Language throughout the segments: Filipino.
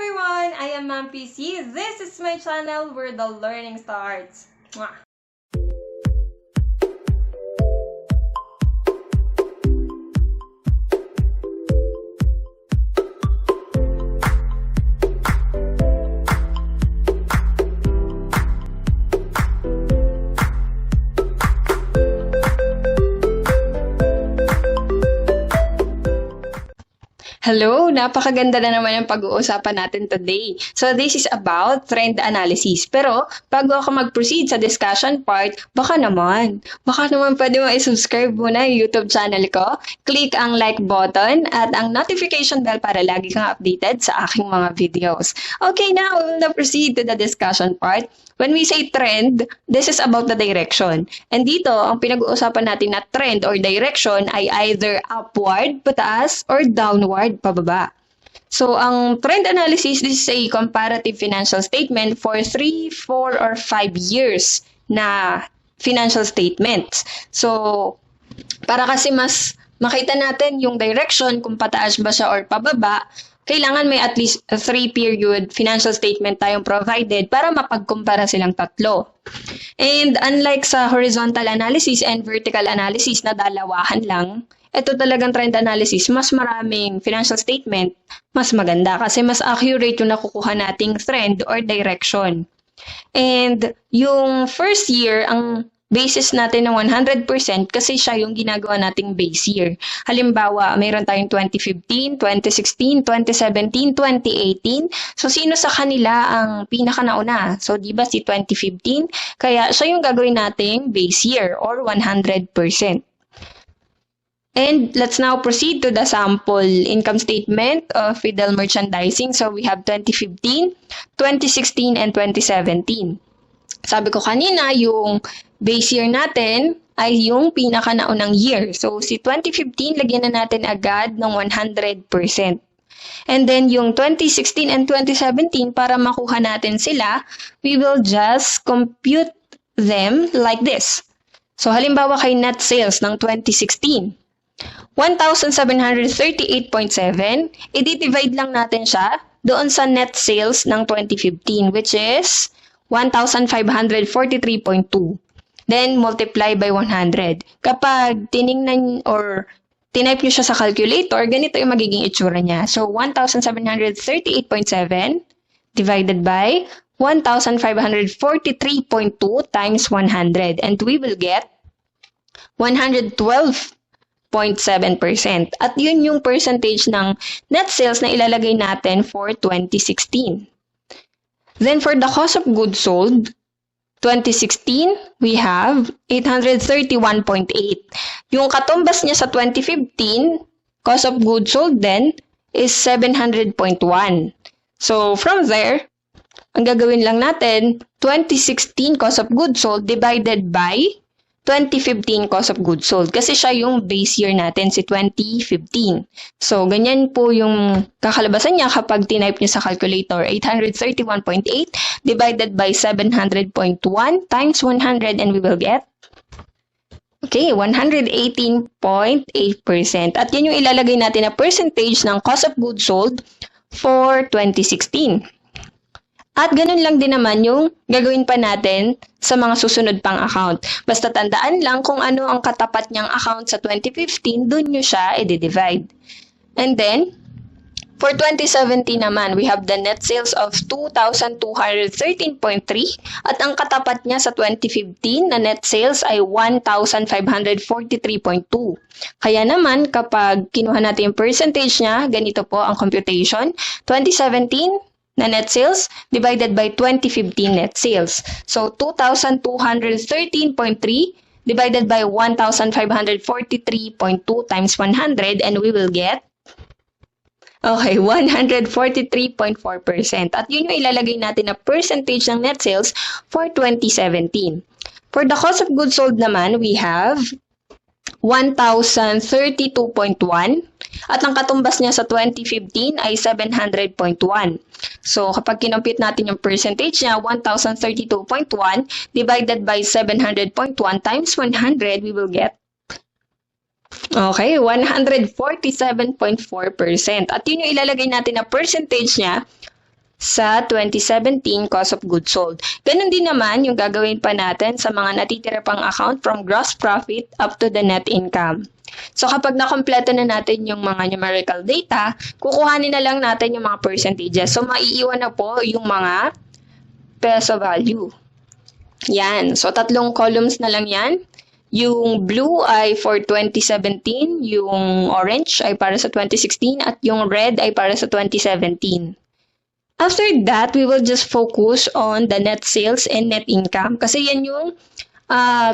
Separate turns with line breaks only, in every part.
everyone! I am Ma'am PC. This is my channel where the learning starts. Mwah! Hello! Napakaganda na naman ang pag-uusapan natin today. So this is about trend analysis. Pero bago ako mag-proceed sa discussion part, baka naman pwede mo i-subscribe muna yung YouTube channel ko. Click ang like button at ang notification bell para lagi kang updated sa aking mga videos. Okay, now we will proceed to the discussion part. When we say trend, this is about the direction. And dito, ang pinag-uusapan natin na trend or direction ay either upward, pataas, or downward, pababa. So, ang trend analysis, this is a comparative financial statement for 3, 4, or 5 years na financial statements. So, para kasi mas makita natin yung direction, kung pataas ba siya or pababa, kailangan may at least 3-period financial statement tayong provided para mapagkumpara silang tatlo. And unlike sa horizontal analysis and vertical analysis na dalawahan lang, ito talagang trend analysis, mas maraming financial statement, mas maganda kasi mas accurate yung nakukuha nating trend or direction. And yung first year, ang basis natin ng 100% kasi siya yung ginagawa nating base year. Halimbawa, mayroon tayong 2015, 2016, 2017, 2018. So, sino sa kanila ang pinakanauna? So, di ba si 2015? Kaya siya yung gagawin nating base year or 100%. And let's now proceed to the sample income statement of Fidel Merchandising. So, we have 2015, 2016, and 2017. Sabi ko kanina, yung base year natin ay yung pinakanaunang year. So, si 2015, lagyan na natin agad ng 100%. And then, yung 2016 and 2017, para makuha natin sila, we will just compute them like this. So, halimbawa kay net sales ng 2016. 1,738.7, i-divide lang natin siya doon sa net sales ng 2015, which is 1,543.2. Then, multiply by 100. Kapag tiningnan or tinype nyo siya sa calculator, ganito yung magiging itsura niya. So, 1,738.7 divided by 1,543.2 times 100. And we will get 112.7%. At yun yung percentage ng net sales na ilalagay natin for 2016. Then, for the cost of goods sold, 2016, we have 831.8. Yung katumbas niya sa 2015, cost of goods sold then is 700.1. So, from there, ang gagawin lang natin, 2016 cost of goods sold divided by 2015 cost of goods sold. Kasi siya yung base year natin, si 2015. So, ganyan po yung kakalabasan niya kapag tinype niyo sa calculator. 831.8 divided by 700.1 times 100 and we will get 118.8%. At yun yung ilalagay natin na percentage ng cost of goods sold for 2016. At ganun lang din naman yung gagawin pa natin sa mga susunod pang account. Basta tandaan lang kung ano ang katapat niyang account sa 2015, dun nyo siya i-divide. And then, for 2017 naman, we have the net sales of 2,213.3 at ang katapat niya sa 2015 na net sales ay 1,543.2. Kaya naman, kapag kinuha natin yung percentage niya, ganito po ang computation. 2017 na net sales divided by 2015 net sales. So, 2,213.3 divided by 1,543.2 times 100 and we will get 143.4%. At yun yung ilalagay natin na percentage ng net sales for 2017. For the cost of goods sold naman, we have 1,032.1 at ang katumbas niya sa 2015 ay 700.1. So, kapag kinompute natin yung percentage niya, 1,032.1 divided by 700.1 times 100, we will get 147.4%. At yun yung ilalagay natin na percentage niya sa 2017 cost of goods sold. Ganun din naman yung gagawin pa natin sa mga natitira pang account from gross profit up to the net income. So kapag nakompleto na natin yung mga numerical data, kukuhanin na lang natin yung mga percentages. So maiiwan na po yung mga peso value. Yan. So 3 columns na lang yan. Yung blue ay for 2017, yung orange ay para sa 2016, at yung red ay para sa 2017. After that, we will just focus on the net sales and net income kasi yan yung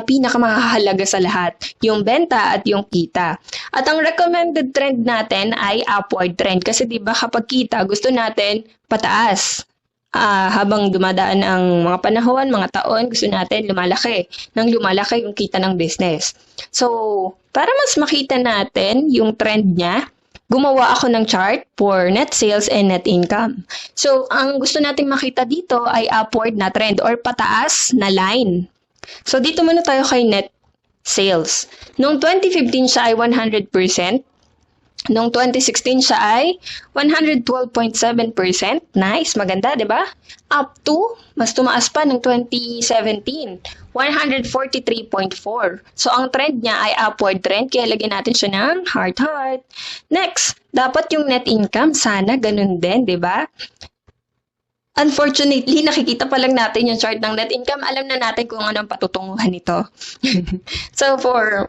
pinakamahalaga sa lahat, yung benta at yung kita. At ang recommended trend natin ay upward trend kasi 'di ba kapag kita gusto natin pataas. Habang dumadaan ang mga panahon, mga taon, gusto natin lumalaki. Nang lumalaki yung kita ng business. So, para mas makita natin yung trend niya, gumawa ako ng chart for net sales and net income. So, ang gusto nating makita dito ay upward na trend or pataas na line. So, dito muna tayo kay net sales. Noong 2015 siya ay 100%. Noong 2016 siya ay 112.7%. Nice, maganda, di ba? Up to, mas tumaas pa ng 2017, 143.4. So, ang trend niya ay upward trend, kaya lagyan natin siya ng heart. Next, dapat yung net income, sana ganun din, di ba? Unfortunately, nakikita pa lang natin yung chart ng net income. Alam na natin kung anong patutunguhan nito. So,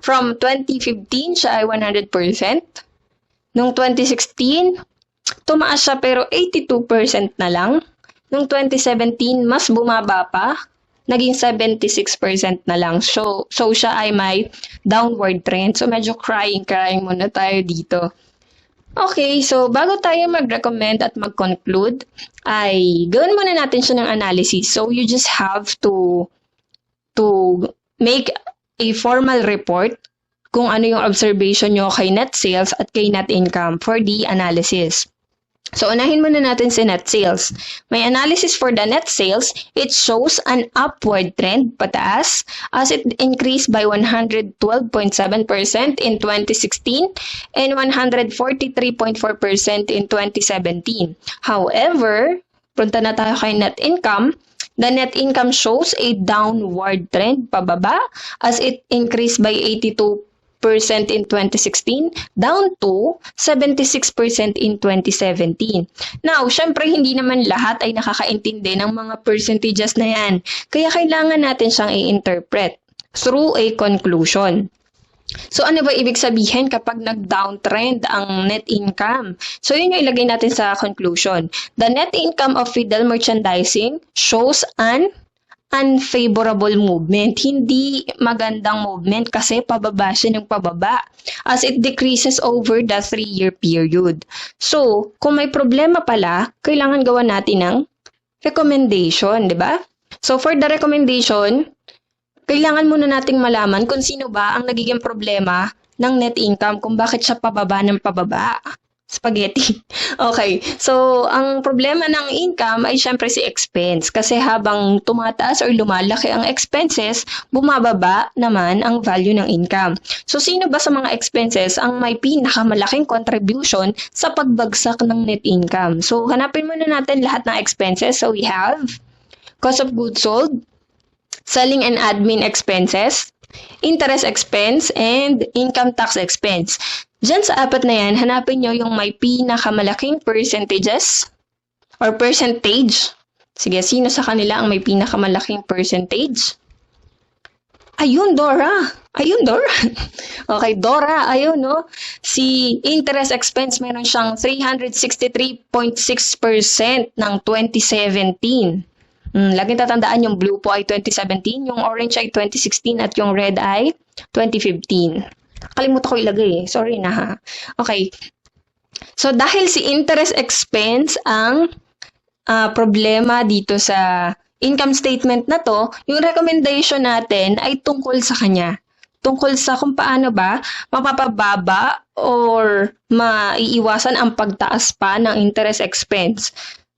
from 2015 siya ay 100%. Noong 2016, tumaas siya pero 82% na lang. Noong 2017, mas bumaba pa. Naging 76% na lang. So siya ay may downward trend. So medyo crying muna tayo dito. Okay, so bago tayo mag-recommend at mag-conclude, ay gawin muna natin siya ng analysis. So you just have to make a formal report kung ano yung observation nyo kay net sales at kay net income for the analysis. So, unahin muna natin si net sales. May analysis for the net sales. It shows an upward trend, pataas, as it increased by 112.7% in 2016 and 143.4% in 2017. However, punta na tayo kay net income. The net income shows a downward trend, pababa, as it increased by 82% in 2016, down to 76% in 2017. Now, syempre, hindi naman lahat ay nakakaintindi ng mga percentages na yan. Kaya kailangan natin siyang i-interpret through a conclusion. So, ano ba ibig sabihin kapag nag-downtrend ang net income? So, yun yung ilagay natin sa conclusion. The net income of Fidel Merchandising shows an unfavorable movement. Hindi magandang movement kasi pababa siya ng pababa as it decreases over the 3-year period. So, kung may problema pala, kailangan gawa natin ng recommendation, di ba? So, for the recommendation, kailangan muna nating malaman kung sino ba ang nagiging problema ng net income, kung bakit siya pababa ng pababa. Spaghetti. Okay. So, ang problema ng income ay syempre si expense. Kasi habang tumataas or lumalaki ang expenses, bumababa naman ang value ng income. So, sino ba sa mga expenses ang may pinakamalaking contribution sa pagbagsak ng net income? So, hanapin muna natin lahat ng expenses. So, we have cost of goods sold, selling and admin expenses, interest expense, and income tax expense. Diyan sa apat na yan, hanapin nyo yung may pinakamalaking percentages or percentage. Sige, sino sa kanila ang may pinakamalaking percentage? Ayun, Dora. Okay, Dora, ayun, no? Si interest expense, meron siyang 363.6% ng 2017. Laging tatandaan yung blue po ay 2017, yung orange ay 2016, at yung red ay 2015. Kalimutan ko ilagay eh. Sorry na ha. Okay. So, dahil si interest expense ang problema dito sa income statement na to, yung recommendation natin ay tungkol sa kanya. Tungkol sa kung paano ba mapapababa or maiiwasan ang pagtaas pa ng interest expense.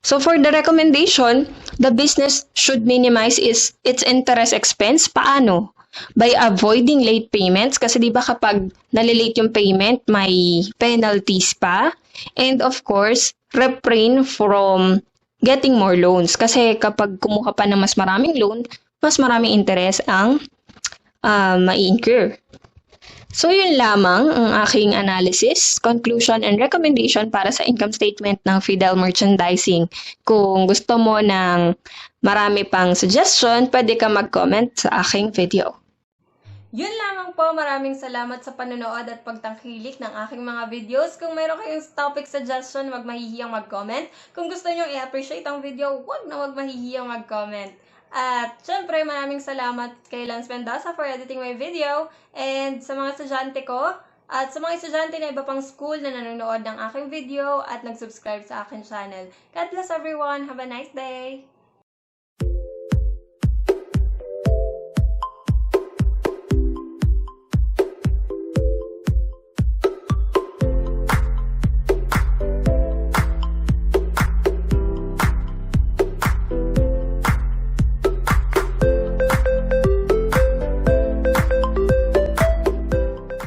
So, for the recommendation, the business should minimize its interest expense. Paano? By avoiding late payments, kasi di ba kapag nalilate yung payment, may penalties pa. And of course, refrain from getting more loans. Kasi kapag kumuha pa ng mas maraming loan, mas maraming interest ang mai-incur. So yun lamang ang aking analysis, conclusion, and recommendation para sa income statement ng Fidel Merchandising. Kung gusto mo ng marami pang suggestion, pwede ka mag-comment sa aking video. Yun lamang po. Maraming salamat sa panonood at pagtangkilik ng aking mga videos. Kung mayroon kayong topic suggestion, wag mahihiyang mag-comment. Kung gusto nyo i-appreciate ang video, wag mahihiyang mag-comment. At syempre, maraming salamat kay Lance Mendoza for editing my video and sa mga estudyante ko at sa mga estudyante na iba pang school na nanonood ng aking video at nag-subscribe sa aking channel. God bless everyone. Have a nice day!